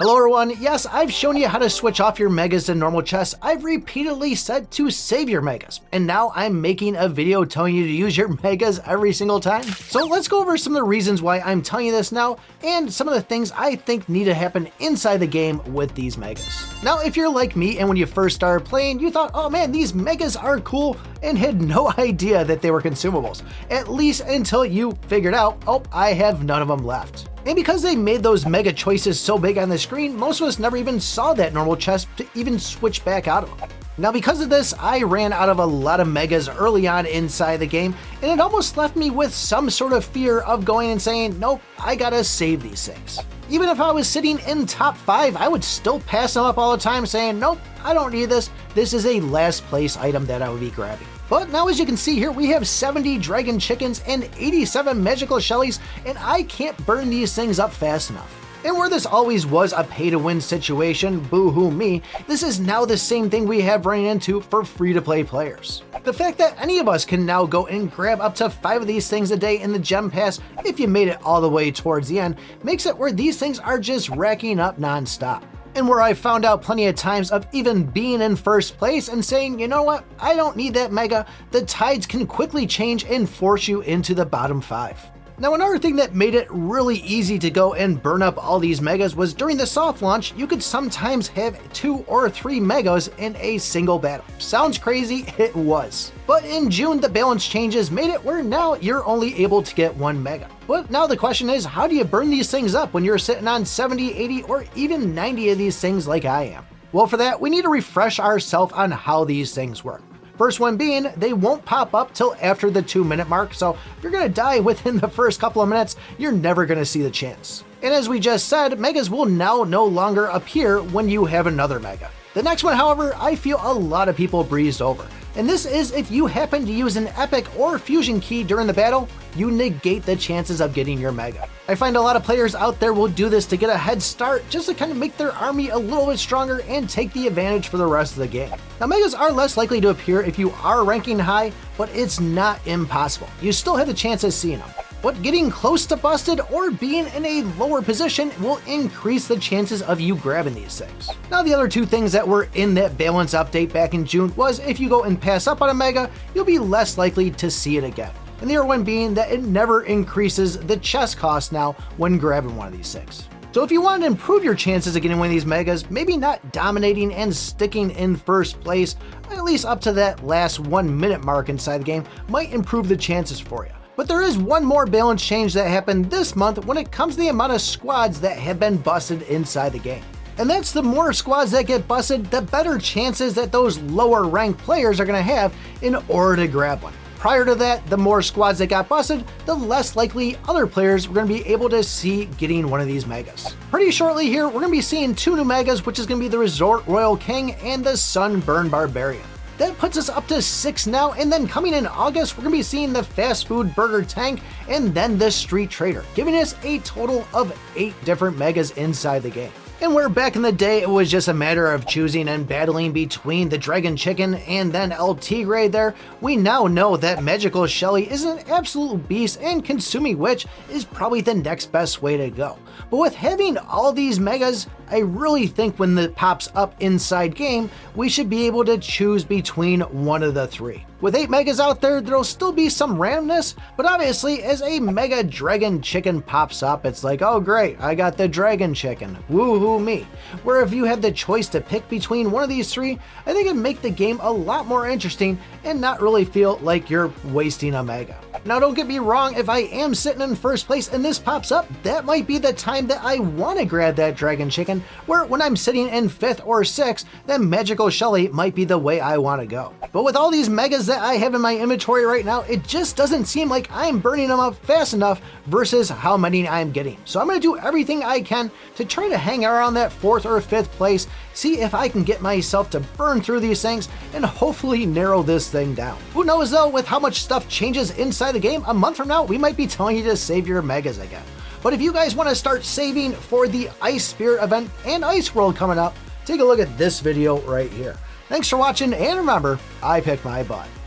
Hello everyone, yes, I've shown you how to switch off your megas to normal chests. I've repeatedly said to save your megas, and now I'm making a video telling you to use your megas every single time. So let's go over some of the reasons why I'm telling you this now, and some of the things I think need to happen inside the game with these megas. Now, if you're like me and when you first started playing, you thought, oh man, these megas are cool, and had no idea that they were consumables, at least until you figured out, oh, I have none of them left. And because they made those mega choices so big on the screen, most of us never even saw that normal chest to even switch back out of them. Now because of this, I ran out of a lot of megas early on inside the game, and it almost left me with some sort of fear of going and saying, nope, I gotta save these things. Even if I was sitting in top 5, I would still pass them up all the time saying, nope, I don't need this. This is a last place item that I would be grabbing. But now as you can see here, we have 70 dragon chickens and 87 magical shellies, and I can't burn these things up fast enough. And where this always was a pay-to-win situation, boo-hoo me, this is now the same thing we have running into for free-to-play players. The fact that any of us can now go and grab up to 5 of these things a day in the gem pass if you made it all the way towards the end makes it where these things are just racking up non-stop. And where I found out plenty of times of even being in first place and saying, you know what, I don't need that mega, the tides can quickly change and force you into the bottom 5. Now another thing that made it really easy to go and burn up all these megas was during the soft launch, you could sometimes have 2 or 3 megas in a single battle. Sounds crazy, it was. But in June, the balance changes made it where now you're only able to get 1 mega. But now the question is, how do you burn these things up when you're sitting on 70, 80, or even 90 of these things like I am? Well, for that, we need to refresh ourselves on how these things work. First one being, they won't pop up till after the 2-minute mark, so if you're gonna die within the first couple of minutes, you're never gonna see the chance. And as we just said, megas will now no longer appear when you have another mega. The next one, however, I feel a lot of people breezed over. And this is if you happen to use an epic or fusion key during the battle, you negate the chances of getting your mega. I find a lot of players out there will do this to get a head start just to kind of make their army a little bit stronger and take the advantage for the rest of the game. Now megas are less likely to appear if you are ranking high, but it's not impossible. You still have the chance of seeing them. But getting close to busted or being in a lower position will increase the chances of you grabbing these things. Now the other 2 things that were in that balance update back in June was if you go and pass up on a mega, you'll be less likely to see it again. And the other one being that it never increases the chest cost now when grabbing one of these things. So if you want to improve your chances of getting one of these megas, maybe not dominating and sticking in first place, at least up to that last 1-minute mark inside the game, might improve the chances for you. But there is one more balance change that happened this month when it comes to the amount of squads that have been busted inside the game. And that's the more squads that get busted, the better chances that those lower ranked players are going to have in order to grab one. Prior to that, the more squads that got busted, the less likely other players were going to be able to see getting one of these megas. Pretty shortly here, we're going to be seeing 2 new megas, which is going to be the Resort Royal King and the Sunburn Barbarian. That puts us up to 6 now, and then coming in August, we're going to be seeing the Fast Food Burger Tank and then the Street Trader, giving us a total of 8 different megas inside the game. And where back in the day it was just a matter of choosing and battling between the Dragon Chicken and then El Tigre there, we now know that Magical Shelly is an absolute beast and consuming which is probably the next best way to go. But with having all these megas, I really think when it pops up inside game, we should be able to choose between one of the 3. With 8 megas out there, there'll still be some randomness, but obviously as a Mega Dragon Chicken pops up, it's like, oh great, I got the Dragon Chicken, woohoo me. Where if you had the choice to pick between one of these 3, I think it'd make the game a lot more interesting and not really feel like you're wasting a mega. Now don't get me wrong, if I am sitting in first place and this pops up, that might be the time that I want to grab that Dragon Chicken, where when I'm sitting in 5th or 6th, then Magical Shelly might be the way I want to go. But with all these megas that I have in my inventory right now, it just doesn't seem like I'm burning them up fast enough versus how many I'm getting. So I'm going to do everything I can to try to hang around that 4th or 5th place, see if I can get myself to burn through these things and hopefully narrow this thing down. Who knows though, with how much stuff changes inside the game, a month from now we might be telling you to save your megas again. But if you guys want to start saving for the Ice Spirit event and Ice World coming up, take a look at this video right here. Thanks for watching, and remember, I picked my butt.